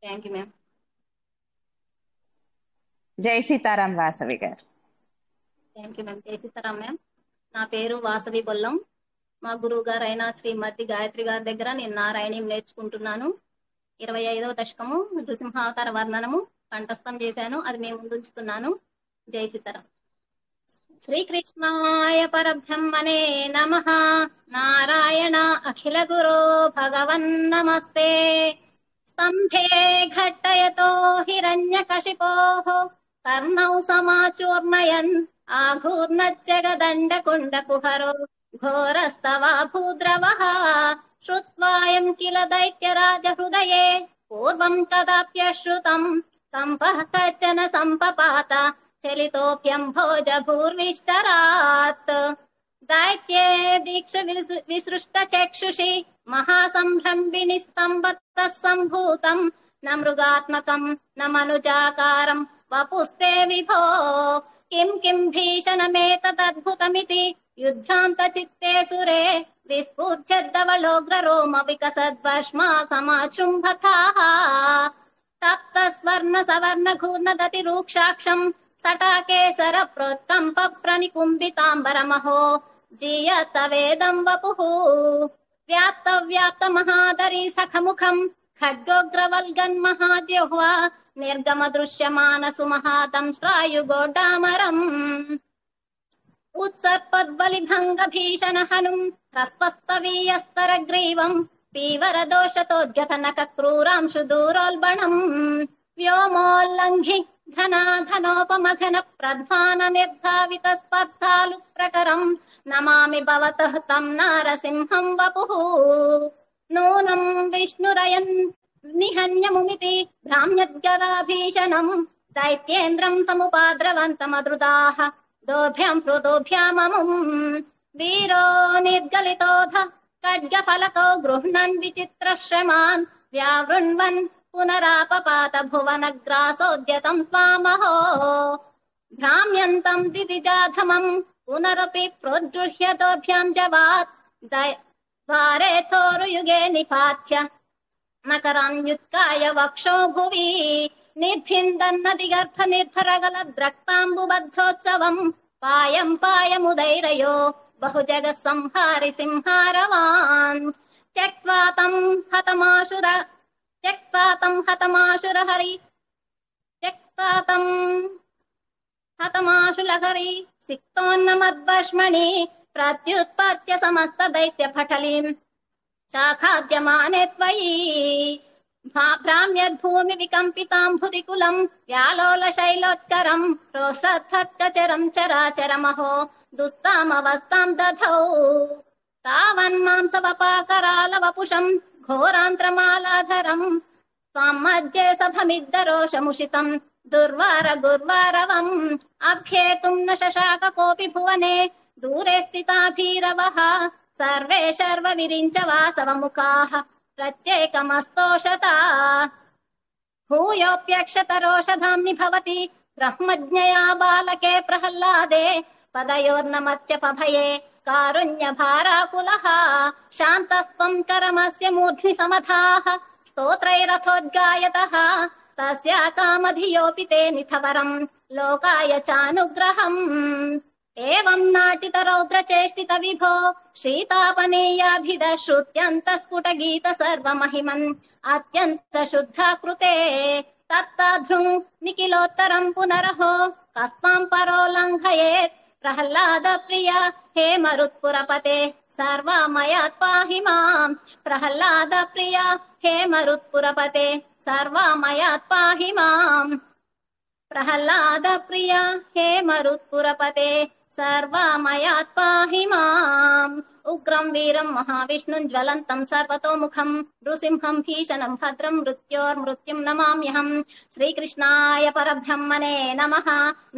Thank you ma'am. జై సీతారాం వాసవి గారు. Thank you ma'am. జై సీతారాం మ్యామ్. నా పేరు వాసవి బొల్లం. మా గురువు గారు అయిన శ్రీమతి గాయత్రి గారి దగ్గర నేను నారాయణీయం నేర్చుకుంటున్నాను. 25వ దశకము నృసింహావతార వర్ణనము కంఠస్థం చేశాను. అది మేము ముందుంచుతున్నాను. జై సీతారాం. శ్రీకృష్ణాయ పరబ్రహ్మణే నమః. నారాయణ అఖిల గురో భగవన్నమస్తే. स्तम्भे घट्टयतो हिरण्यकशिपोः कर्णौ समाचूर्णयन् आघूर्णज्जगदण्डकुण्डकुहरो घोरस्तवाभूद्रवः श्रुत्वायं किल दैत्यराजहृदये पूर्वं कदाप्यश्रुतं कम्पः कश्चन सम्पपात चलितोऽप्यम्भोजभूर्विष्टरात् दैत्ये दीक्ष विसृष्टचक्षुषि महासंभ्रम्बिनि स्तम्भतः सम्भूतं न मृगात्मकं न मनुजाकारं वपुस्ते विभो किं भीषणमेतदद्भुतमिति युद्ध्रान्तचित्ते सुरे विस्फुज्यद्धवलोग्ररोम विकसद्वर्ष्मा समाचृम्भथाः तप्तस्वर्णसवर्णघूर्णदतिरूक्षाक्षं सटाकेसर प्रोत्कम्प प्रणिकुम्बिताम्बरमहो जीयतवेदं वपुः व्याप्त महादरी सखमुखं खड्गोग्रवल्गन्महाजिह्वा निर्गम दृश्यमान सुमहातं श्रायुगोडामरम् उत्सर्पद्बलिभङ्ग भीषण हनुं ह्रस्वस्तवीयस्तरग्रीवं पीवरदोषतोद्गतनक क्रूरांशु दूरोल्बणम् व्योमोल्लङ्घि घनोपमघन प्रध्वान निर्धावित स्पर्धालु प्रकरं नमामि भवतः तं नारसिंहं वपुः नूनं विष्णुरयन् निहन्यमुमिति भ्राम्यद्गदाभीषणं दैत्येन्द्रं समुपाद्रवन्तमद्रुदाः दोभ्यां प्रोदोभ्याममुं वीरो निर्गलितोऽध खड्गफलको गृह्णन् विचित्रश्रमान् व्यावृण्वन् पुनरापपात भुवनग्रासोद्यतं त्वामहो भ्राम्यन्तं दिदिजाधमं पुनरपि प्रोद्गृह्य दोभ्यां जवात् द्वारेथोरुयुगे निपात्य मकरान्युत्काय वक्षो भुवि निर्भिन्दन्नदिगर्भ निर्भरगलद्रक्ताम्बुबद्धोत्सवं पायं पायमुदैरयो बहुजगत्संहारि सिंहारवान् त्यक्त्वा तं हतमाशुलहरी सिक्तोन्नमद्वर्ष्मणि प्रत्युत्पत्य समस्त दैत्यपटलीं शाखाद्यमाने त्वयि भ्राम्यद्भूमि विकम्पितां भुतिकुलं व्यालोलशैलोत्करं रोषद्धत्कचरं चराचरमहो दुस्तामवस्थां दधौ तावन्मांसवपाकरालवपुषं घोरान्त्रमालाधरं त्वां मध्ये सभमिद्धरोषमुषितं दुर्वार गुर्वारवम् अभ्येतुं न शशाक कोऽपि भुवने दूरे स्थिता भीरवः सर्वे शर्व विरिञ्च वासवमुखाः प्रत्येकमस्तोषता भूयोऽप्यक्षतरोषधाम्नि भवति ब्रह्मज्ञया बालके प्रह्लादे पदयोर्नमत्यपभये कारुण्यभाराकुलः शान्तस्त्वं करमस्य मूर्ध्नि समधाः स्तोत्रैरथोद्गायतः तस्या कामधियोऽपि ते निथवरं लोकाय चानुग्रहम् एवं नाटितरौद्रचेष्टित विभो शीतापनेयाभिध श्रुत्यन्तस्फुटगीत सर्वमहिमन् अत्यन्त शुद्धाकृते तत्ताधृं निखिलोत्तरं पुनरहो कस्त्वां परो लङ्घयेत् प्रह्लाद प्रिया हे मरुत्पुरपते सर्वामयात् पाहि माम् प्रह्लाद प्रिया हे मरुत्पुरपते सर्वामयात् पाहि माम् प्रह्लाद प्रिया हे मरुत्पुरपते सर्वामयात् पाहि माम् उग्रं वीरं महाविष्णुं ज्वलन्तं सर्वतोमुखं नृसिंहं भीषणं भद्रं मृत्योर्मृत्युं नमाम्यहम् श्रीकृष्णाय परब्रह्मणे नमः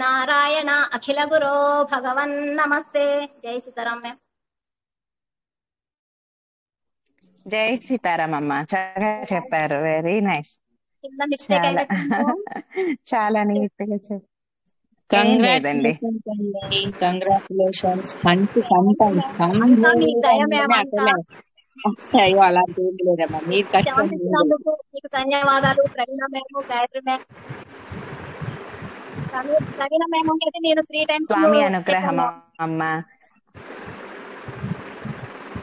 नारायण अखिल गुरो भगवन् नमस्ते जय सीताराम मैम జై సీతారాం అమ్మ, చక్కగా చెప్పారు. Very nice. చిన్న మిస్టేక్ చాలా చాలా నీట్ గా చెప్పారు. ఏం లేదండి. కంగ్రాచులేషన్స్. కంఠం అంతా మీ దయ మ్యామ్ అంతా అయ్యో అలాంటి ఏం లేదమ్మా, మీ కష్టం ఛాన్స్ మీదే. ఇచ్చినందుకు మీకు ధన్యవాదాలు. ప్రవీణ మేము, గాయత్రి మేము, ప్రవీణ మేము అయితే నేను 3 times స్వామి అనుగ్రహం చెప్పాను. అమ్మ.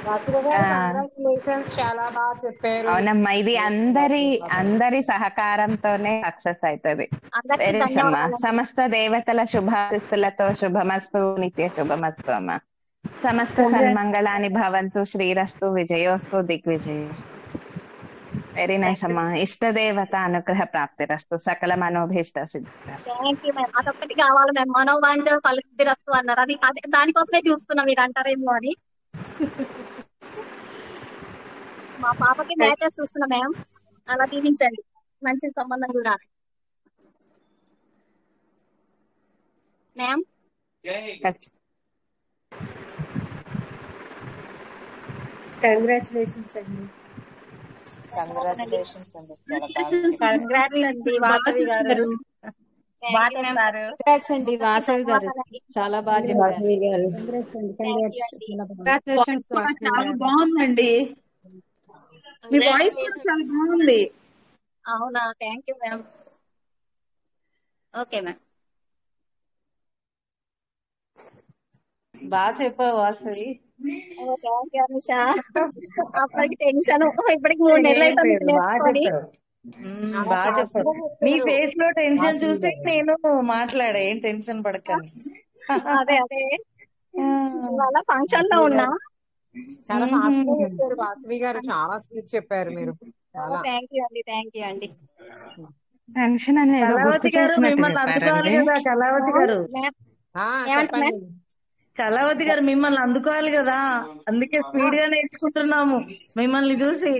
వాసుదేవ గారు కంగ్రాచులేషన్స్, చాలా బాగా చెప్పారు. అవునమ్మా, ఇది అందరి సహకారంతోనే సక్సెస్ అవుతుంది. అందరికీ వెరీ అమ్మా. ధన్యవాదాలు. సమస్త దేవతల శుభాశిస్సులతో శుభమస్తు, నిత్య శుభమస్తు అమ్మ. సమస్త సన్మంగళాని భవంతు, శ్రీరస్తు, విజయోస్తు, దిగ్విజయోస్తు. వెరీ నైస్ అమ్మా. ఇష్టదేవత అనుగ్రహ ప్రాప్తిరస్తు, సకల మనోభీష్ట సిద్ధిరస్తు. Thank you ma'am. అదొక్కటి కావాలి మ్యామ్. మనోవాంఛ ఫలసిద్ధిరస్తు అన్నారు. అది దానికోసమే చూస్తున్నా మీరు అంటారేమో అని. మా పాపకి మ్యాచెస్ చూస్తున్నా మ్యామ్. అలా దీవించండి, మంచి సంబంధం కూడా మ్యామ్. కంగ్రాచులేషన్స్ అండి. కంగ్రాచులేషన్స్ అండి, చాలా బాగా కంగ్రాట్స్ అండి వాసవి గారు, బాగా చెప్పారు. కంగ్రాట్స్ అండి వాసవి గారు, చాలా బాగా చెప్పారు. వాసవి గారు కంగ్రాచులేషన్స్, చాలా బాగుందండి. మీ వాయిస్ కూడా చాలా బాగుంది. అవునా, thank you ma'am. Okay ma'am. బాగా చెప్పావు వాసవి. Thank you Anusha. అప్పటికి టెన్షన్, ఇప్పటికి 3 నెలలు అవుతుంది నేర్చుకొని. బాగా చెప్పావు. నీ ఫేస్ లో టెన్షన్ చూసి నేను మాట్లాడా, ఏం టెన్షన్ పడకండి. అదే ఇవాళ ఫంక్షన్ లో ఉన్నా. చాలా ఫాస్ట్ గా చెప్పారు వాసవి గారు, చాలా స్పీడ్ చెప్పారు మీరు. థ్యాంక్ యూ అండి, థ్యాంక్ యూ అండి. టెన్షన్ అనేది ఏదో గుర్తు కళావతి గారు చేసినట్టు మిమ్మల్ని అందుకోవాలి చెప్పారండి. కదా. కళావతి గారు, చెప్పండి. కళావతి గారు మిమ్మల్ని అందుకోవాలి కదా, అందుకే స్పీడ్ గా నేర్చుకుంటున్నాము మిమ్మల్ని చూసి.